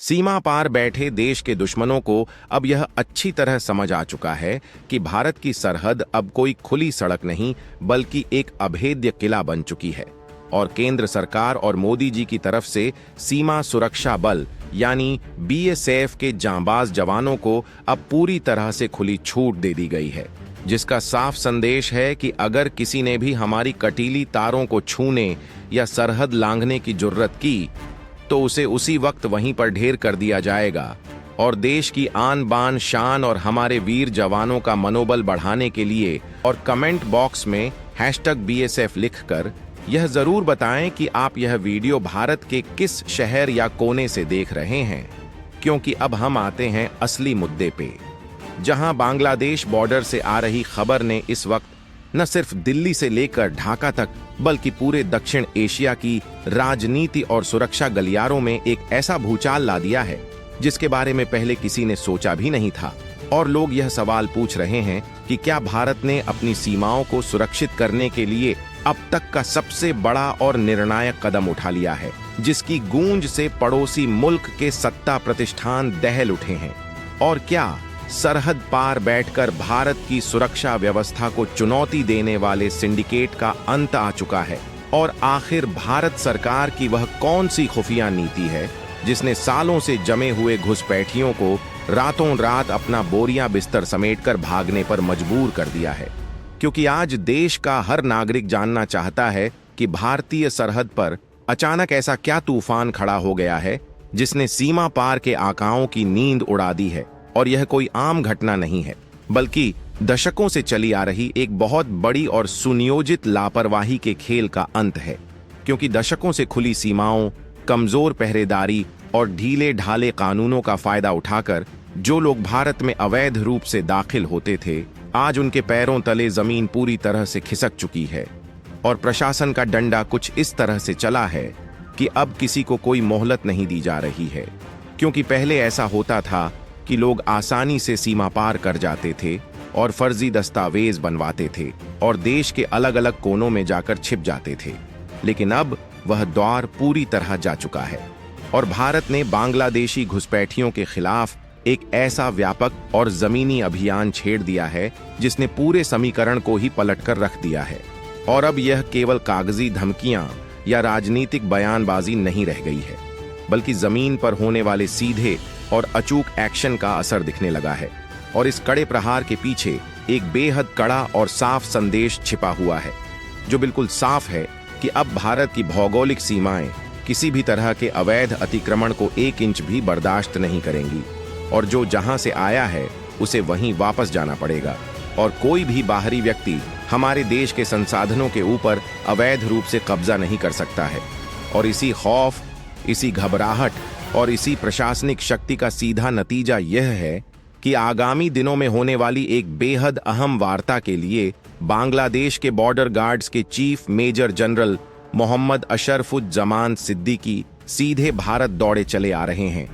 सीमा पार बैठे देश के दुश्मनों को अब यह अच्छी तरह समझ आ चुका है कि भारत की सरहद अब कोई खुली सड़क नहीं बल्कि एक अभेद्य किला बन चुकी है और केंद्र सरकार और मोदी जी की तरफ से सीमा सुरक्षा बल यानी बीएसएफ के जांबाज जवानों को अब पूरी तरह से खुली छूट दे दी गई है, जिसका साफ संदेश है कि अगर किसी ने भी हमारी कटीली तारों को छूने या सरहद लांघने की जुर्रत की तो उसे उसी वक्त वहीं पर ढेर कर दिया जाएगा। और देश की आन बान शान और हमारे वीर जवानों का मनोबल बढ़ाने के लिए और कमेंट बॉक्स में #BSF लिखकर यह जरूर बताएं कि आप यह वीडियो भारत के किस शहर या कोने से देख रहे हैं, क्योंकि अब हम आते हैं असली मुद्दे पे, जहां बांग्लादेश बॉर्डर से आ रही खबर ने इस वक्त न सिर्फ दिल्ली से लेकर ढाका तक बल्कि पूरे दक्षिण एशिया की राजनीति और सुरक्षा गलियारों में एक ऐसा भूचाल ला दिया है जिसके बारे में पहले किसी ने सोचा भी नहीं था। और लोग यह सवाल पूछ रहे हैं कि क्या भारत ने अपनी सीमाओं को सुरक्षित करने के लिए अब तक का सबसे बड़ा और निर्णायक कदम उठा लिया है, जिसकी गूंज से पड़ोसी मुल्क के सत्ता प्रतिष्ठान दहल उठे हैं। और क्या सरहद पार बैठकर भारत की सुरक्षा व्यवस्था को चुनौती देने वाले सिंडिकेट का अंत आ चुका है? और आखिर भारत सरकार की वह कौन सी खुफिया नीति है जिसने सालों से जमे हुए घुसपैठियों को रातों रात अपना बोरियां बिस्तर समेटकर भागने पर मजबूर कर दिया है? क्योंकि आज देश का हर नागरिक जानना चाहता है कि भारतीय सरहद पर अचानक ऐसा क्या तूफान खड़ा हो गया है जिसने सीमा पार के आकाओं की नींद उड़ा दी है। और यह कोई आम घटना नहीं है, बल्कि दशकों से चली आ रही एक बहुत बड़ी और सुनियोजित लापरवाही के खेल का अंत है। क्योंकि दशकों से खुली सीमाओं, कमजोर पहरेदारी और ढीले ढाले कानूनों का फायदा उठाकर जो लोग भारत में अवैध रूप से दाखिल होते थे, आज उनके पैरों तले जमीन पूरी तरह से खिसक चुकी है। और प्रशासन का डंडा कुछ इस तरह से चला है कि अब किसी को कोई मोहलत नहीं दी जा रही है। क्योंकि पहले ऐसा होता था कि लोग आसानी से सीमा पार कर जाते थे और फर्जी दस्तावेज बनवाते थे और देश के अलग अलग कोनों में जाकर छिप जाते थे। लेकिन अब वह दौर पूरी तरह जा चुका है और भारत ने बांग्लादेशी घुसपैठियों के खिलाफ एक ऐसा व्यापक और जमीनी अभियान छेड़ दिया है जिसने पूरे समीकरण को ही पलटकर रख दिया है। और अब यह केवल कागजी धमकियां या राजनीतिक बयानबाजी नहीं रह गई है, बल्कि जमीन पर होने वाले सीधे और अचूक एक्शन का असर दिखने लगा है। और इस कड़े प्रहार के पीछे एक बेहद कड़ा और साफ संदेश छिपा हुआ है, जो बिल्कुल साफ है कि अब भारत की भौगोलिक सीमाएं किसी भी तरह के अवैध अतिक्रमण को 1 इंच भी बर्दाश्त नहीं करेंगी और जो जहां से आया है उसे वहीं वापस जाना पड़ेगा। और कोई भी बाहरी व्यक्ति हमारे देश के संसाधनों के ऊपर अवैध रूप से कब्जा नहीं कर सकता है। और इसी खौफ, इसी घबराहट और इसी प्रशासनिक शक्ति का सीधा नतीजा यह है कि आगामी दिनों में होने वाली एक बेहद अहम वार्ता के लिए बांग्लादेश के बॉर्डर गार्ड्स के chief major general Mohammad Ashrafuzzaman Siddiqui सीधे भारत दौड़े चले आ रहे हैं।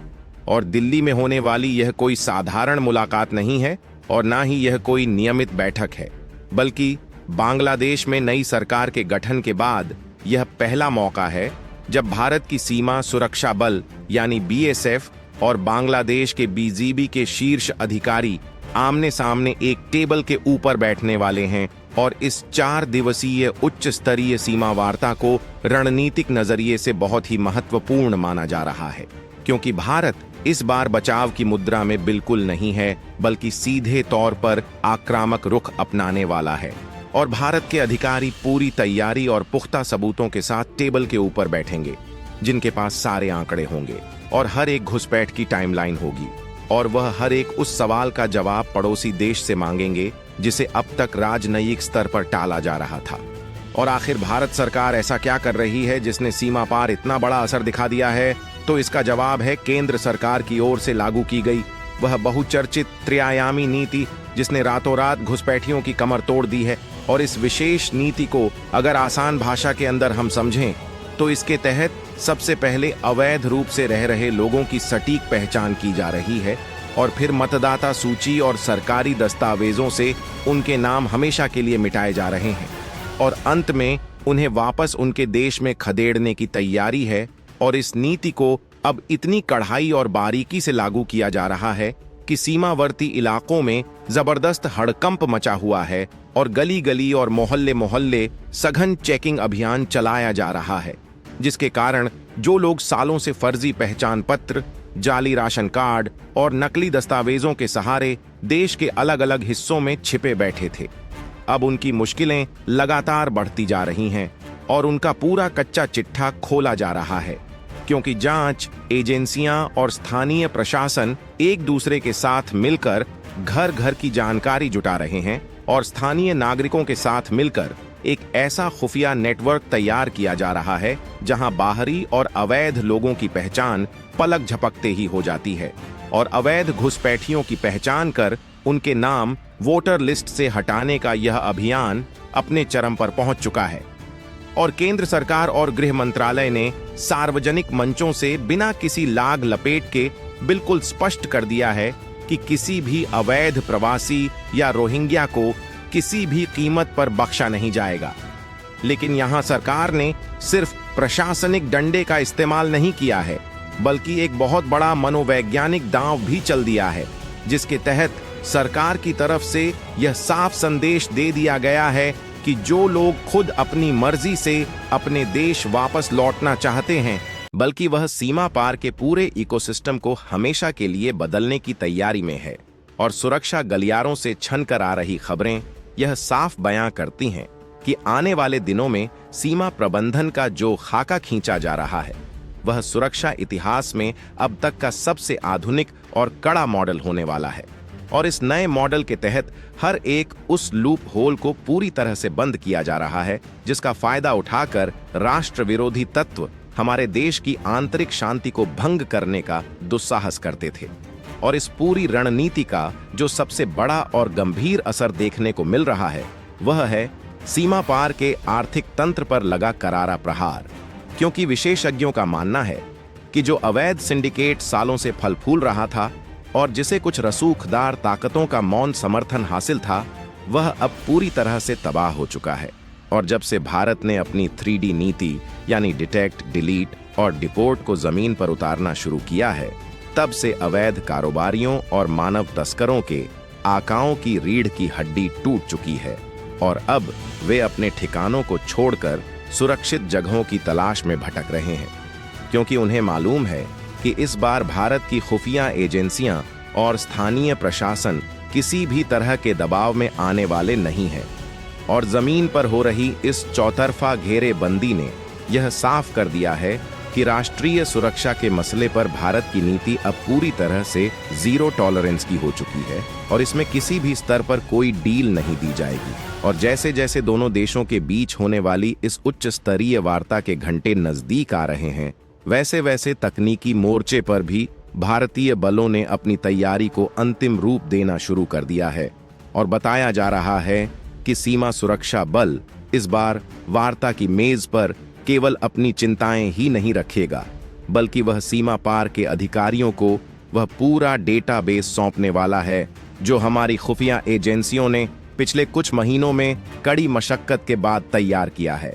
और दिल्ली में होने वाली यह कोई साधारण मुलाकात नहीं है और ना ही यह कोई नियमित बैठक है, बल्कि बांग्लादेश में नई सरकार के गठन के बाद यह पहला मौका है जब भारत की सीमा सुरक्षा बल यानी बीएसएफ और बांग्लादेश के बीजीबी के शीर्ष अधिकारी आमने सामने एक टेबल के ऊपर बैठने वाले हैं और इस 4 दिवसीय उच्च स्तरीय सीमा वार्ता को रणनीतिक नजरिए से बहुत ही महत्वपूर्ण माना जा रहा है। क्योंकि भारत इस बार बचाव की मुद्रा में बिल्कुल नहीं है, बल्कि सीधे तौर पर आक्रामक रुख अपनाने वाला है। और भारत के अधिकारी पूरी तैयारी और पुख्ता सबूतों के साथ टेबल के ऊपर बैठेंगे, जिनके पास सारे आंकड़े होंगे और हर एक घुसपैठ की टाइमलाइन होगी। और वह हर एक उस सवाल का जवाब पड़ोसी देश से मांगेंगे जिसे अब तक राजनयिक स्तर पर टाला जा रहा था। और आखिर भारत सरकार ऐसा क्या कर रही है जिसने सीमा पार इतना बड़ा असर दिखा दिया है? तो इसका जवाब है केंद्र सरकार की ओर से लागू की गई वह बहुचर्चित त्रिआयामी नीति, जिसने रातों रात घुसपैठियों की कमर तोड़ दी है। और इस विशेष नीति को अगर आसान भाषा के अंदर हम समझें तो इसके तहत सबसे पहले अवैध रूप से रह रहे लोगों की सटीक पहचान की जा रही है और फिर मतदाता सूची और सरकारी दस्तावेजों से उनके नाम हमेशा के लिए मिटाए जा रहे हैं और अंत में उन्हें वापस उनके देश में खदेड़ने की तैयारी है। और इस नीति को अब इतनी कड़ाई और बारीकी से लागू किया जा रहा है कि सीमावर्ती इलाकों में जबरदस्त हड़कंप मचा हुआ है और गली गली और मोहल्ले मोहल्ले सघन चेकिंग अभियान चलाया जा रहा है, जिसके कारण जो लोग सालों से फर्जी पहचान पत्र, जाली राशन कार्ड और नकली दस्तावेजों के सहारे देश के अलग अलग हिस्सों में छिपे बैठे थे, अब उनकी मुश्किलें लगातार बढ़ती जा रही हैं और उनका पूरा कच्चा चिट्ठा खोला जा रहा है, क्योंकि जांच एजेंसियां और स्थानीय प्रशासन एक दूसरे के साथ मिलकर घर घर की जानकारी जुटा रहे हैं और स्थानीय नागरिकों के साथ मिलकर एक ऐसा खुफिया नेटवर्क तैयार किया जा रहा है जहां बाहरी और अवैध लोगों की पहचान पलक झपकते ही हो जाती है और अवैध घुसपैठियों की पहचान कर उनके नाम वोटर लिस्ट से हटाने का यह अभियान अपने चरम पर पहुंच चुका है। और केंद्र सरकार और गृह मंत्रालय ने सार्वजनिक मंचों से बिना किसी लाग लपेट के बिल्कुल स्पष्ट कर दिया है कि किसी भी अवैध प्रवासी या रोहिंग्या को किसी भी कीमत पर बख्शा नहीं जाएगा। लेकिन यहां सरकार ने सिर्फ प्रशासनिक डंडे का इस्तेमाल नहीं किया है, बल्कि एक बहुत बड़ा मनोवैज्ञानिक दांव भी चल दिया है, जिसके तहत सरकार की तरफ से यह साफ संदेश दे दिया गया है कि जो लोग खुद अपनी मर्जी से अपने देश वापस लौटना चाहते हैं, बल्कि वह सीमा पार के पूरे इकोसिस्टम को हमेशा के लिए बदलने की तैयारी में है। और सुरक्षा गलियारों से छनकर आ रही खबरें यह साफ बयां करती हैं कि आने वाले दिनों में सीमा प्रबंधन का जो खाका खींचा जा रहा है, वह सुरक्षा इतिहास में अब तक का सबसे आधुनिक और कड़ा मॉडल होने वाला है। और इस नए मॉडल के तहत हर एक उस लूप होल को पूरी तरह से बंद किया जा रहा है जिसका फायदा उठाकर राष्ट्र विरोधी तत्व हमारे देश की आंतरिक शांति को भंग करने का दुस्साहस करते थे। और इस पूरी रणनीति का जो सबसे बड़ा और गंभीर असर देखने को मिल रहा है, वह है सीमा पार के आर्थिक तंत्र पर लगा करारा प्रहार। क्योंकि विशेषज्ञों का मानना है कि जो अवैध सिंडिकेट सालों से फल फूल रहा था और जिसे कुछ रसूखदार ताकतों का मौन समर्थन हासिल था, वह अब पूरी तरह से तबाह हो चुका है। और जब से भारत ने अपनी 3D नीति यानी डिटेक्ट, डिलीट और डिपोर्ट को जमीन पर उतारना शुरू किया है, तब से अवैध कारोबारियों और मानव तस्करों के आकाओं की रीढ़ की हड्डी टूट चुकी है और अब वे अपने ठिकानों को छोड़कर सुरक्षित जगहों की तलाश में भटक रहे हैं, क्योंकि उन्हें मालूम है कि इस बार भारत की खुफिया एजेंसियां और स्थानीय प्रशासन किसी भी तरह के दबाव में आने वाले नहीं हैं। और जमीन पर हो रही इस चौतरफा घेरेबंदी ने यह साफ कर दिया है कि राष्ट्रीय सुरक्षा के मसले पर भारत की नीति अब पूरी तरह से जीरो टॉलरेंस की हो चुकी है और इसमें किसी भी स्तर पर कोई डील नहीं दी जाएगी। और जैसे जैसे दोनों देशों के बीच होने वाली इस उच्च स्तरीय वार्ता के घंटे नजदीक आ रहे हैं, वैसे वैसे तकनीकी मोर्चे पर भी भारतीय बलों ने अपनी तैयारी को अंतिम रूप देना शुरू कर दिया है। और बताया जा रहा है कि सीमा सुरक्षा बल इस बार वार्ता की मेज पर केवल अपनी चिंताएं ही नहीं रखेगा, बल्कि वह सीमा पार के अधिकारियों को वह पूरा डेटाबेस सौंपने वाला है जो हमारी खुफिया एजेंसियों ने पिछले कुछ महीनों में कड़ी मशक्कत के बाद तैयार किया है।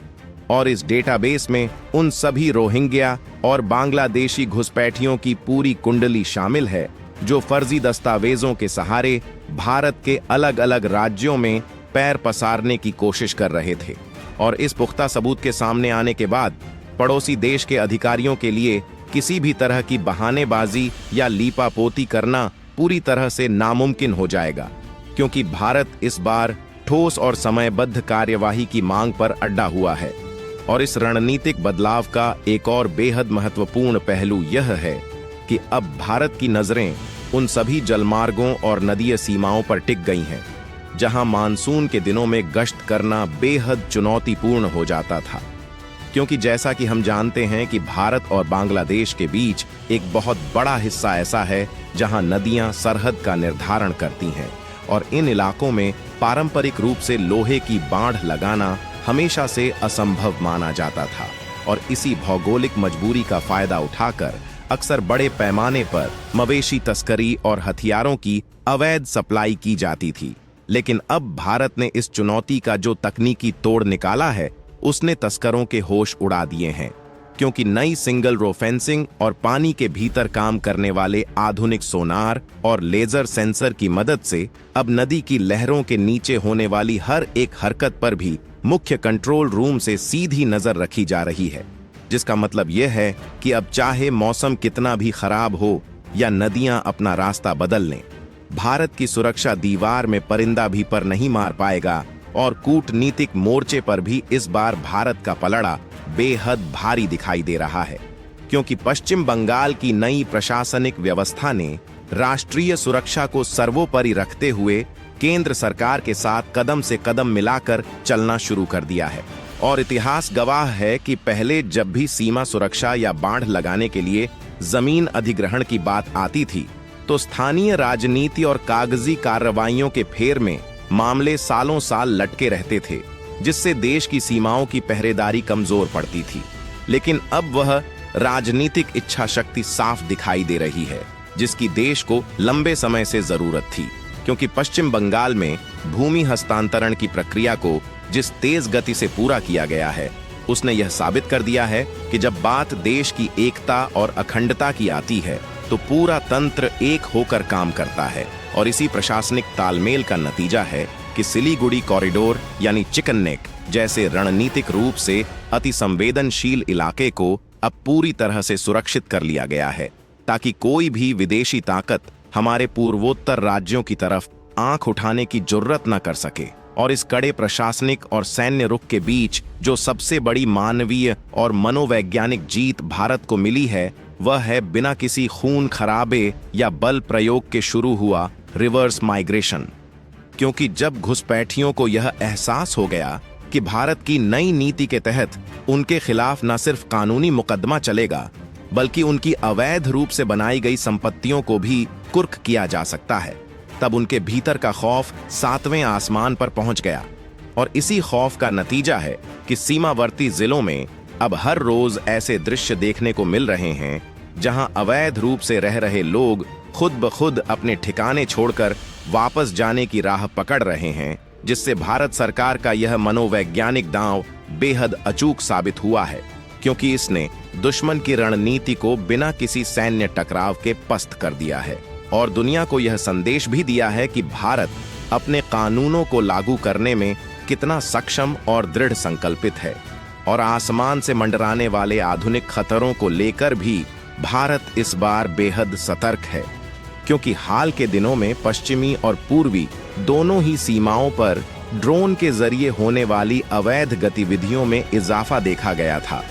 और इस डेटाबेस में उन सभी रोहिंग्या और बांग्लादेशी घुसपैठियों की पूरी कुंडली शामिल है जो फर्जी दस्तावेजों के सहारे भारत के अलग अलग राज्यों में पैर पसारने की कोशिश कर रहे थे। और इस पुख्ता सबूत के सामने आने के बाद पड़ोसी देश के अधिकारियों के लिए किसी भी तरह की बहानेबाजी या लीपापोती करना पूरी तरह से नामुमकिन हो जाएगा, क्योंकि भारत इस बार ठोस और समयबद्ध कार्यवाही की मांग पर अड्डा हुआ है। और इस रणनीतिक बदलाव का एक और बेहद महत्वपूर्ण पहलू यह है कि अब भारत की नजरें उन सभी जलमार्गों और नदीय सीमाओं पर टिक गई हैं जहां मानसून के दिनों में गश्त करना बेहद चुनौतीपूर्ण हो जाता था। क्योंकि जैसा कि हम जानते हैं कि भारत और बांग्लादेश के बीच एक बहुत बड़ा हिस्सा ऐसा है जहां नदियां सरहद का निर्धारण करती हैं और इन इलाकों में पारंपरिक रूप से लोहे की बाढ़ लगाना हमेशा से असंभव माना जाता था। और इसी भौगोलिक मजबूरी का फायदा उठाकर अक्सर बड़े पैमाने पर मवेशी तस्करी और हथियारों की अवैध सप्लाई की जाती थी। लेकिन अब भारत ने इस चुनौती का जो तकनीकी तोड़ निकाला है, उसने तस्करों के होश उड़ा दिए हैं। क्योंकि नई सिंगल रो फेंसिंग और पानी के भीतर काम करने वाले आधुनिक सोनार और लेजर सेंसर की मदद से अब नदी की लहरों के नीचे होने वाली हर एक हरकत पर भी मुख्य कंट्रोल रूम से सीधी नजर रखी जा रही है, जिसका मतलब यह है कि अब चाहे मौसम कितना भी खराब हो या नदियां अपना रास्ता बदल लें, भारत की सुरक्षा दीवार में परिंदा भी पर नहीं मार पाएगा और कूटनीतिक मोर्चे पर भी इस बार भारत का पलड़ा बेहद भारी दिखाई दे रहा है, क्योंकि पश्चिम बंगाल की नई प्रशासनिक व्यवस्था ने राष्ट्रीय सुरक्षा को सर्वोपरि रखते हुए केंद्र सरकार के साथ कदम से कदम मिलाकर चलना शुरू कर दिया है। और इतिहास गवाह है कि पहले जब भी सीमा सुरक्षा या बाढ़ लगाने के लिए जमीन अधिग्रहण की बात आती थी, तो स्थानीय राजनीति और कागजी कार्रवाइयों के फेर में मामले सालों साल लटके रहते थे, जिससे देश की सीमाओं की पहरेदारी कमजोर पड़ती थी। लेकिन अब वह राजनीतिक इच्छा शक्ति साफ दिखाई दे रही है, जिसकी देश को लंबे समय से जरूरत थी, क्योंकि पश्चिम बंगाल में भूमि हस्तांतरण की प्रक्रिया को जिस तेज गति से पूरा किया गया है, उसने यह साबित कर दिया है कि जब बात देश की एकता और अखंडता की आती है तो पूरा तंत्र एक होकर काम करता है। और इसी प्रशासनिक तालमेल का नतीजा है कि सिलीगुड़ी कॉरिडोर यानी चिकन नेक जैसे रणनीतिक रूप से अति संवेदनशील इलाके को अब पूरी तरह से सुरक्षित कर लिया गया है, ताकि कोई भी विदेशी ताकत हमारे पूर्वोत्तर राज्यों की तरफ आंख उठाने की जुर्रत न कर सके। और इस कड़े प्रशासनिक और सैन्य रुख के बीच जो सबसे बड़ी मानवीय और मनोवैज्ञानिक जीत भारत को मिली है, वह है बिना किसी खून खराबे या बल प्रयोग के शुरू हुआ रिवर्स माइग्रेशन। क्योंकि जब घुसपैठियों को यह एहसास हो गया कि भारत की नई नीति के तहत उनके खिलाफ न सिर्फ कानूनी मुकदमा चलेगा, बल्कि उनकी अवैध रूप से बनाई गई संपत्तियों को भी कुर्क किया जा सकता है, तब उनके भीतर का खौफ 7वें आसमान पर पहुंच गया। और इसी खौफ का नतीजा है कि सीमावर्ती जिलों में अब हर रोज ऐसे दृश्य देखने को मिल रहे हैं जहां अवैध रूप से रह रहे लोग खुद ब खुद अपने ठिकाने छोड़कर वापस जाने की राह पकड़ रहे हैं, जिससे भारत सरकार का यह मनोवैज्ञानिक दांव बेहद अचूक साबित हुआ है, क्योंकि इसने दुश्मन की रणनीति को बिना किसी सैन्य टकराव के पस्त कर दिया है और दुनिया को यह संदेश भी दिया है कि भारत अपने कानूनों को लागू करने में कितना सक्षम और दृढ़ संकल्पित है। और आसमान से मंडराने वाले आधुनिक खतरों को लेकर भी भारत इस बार बेहद सतर्क है, क्योंकि हाल के दिनों में पश्चिमी और पूर्वी दोनों ही सीमाओं पर ड्रोन के जरिए होने वाली अवैध गतिविधियों में इजाफा देखा गया था,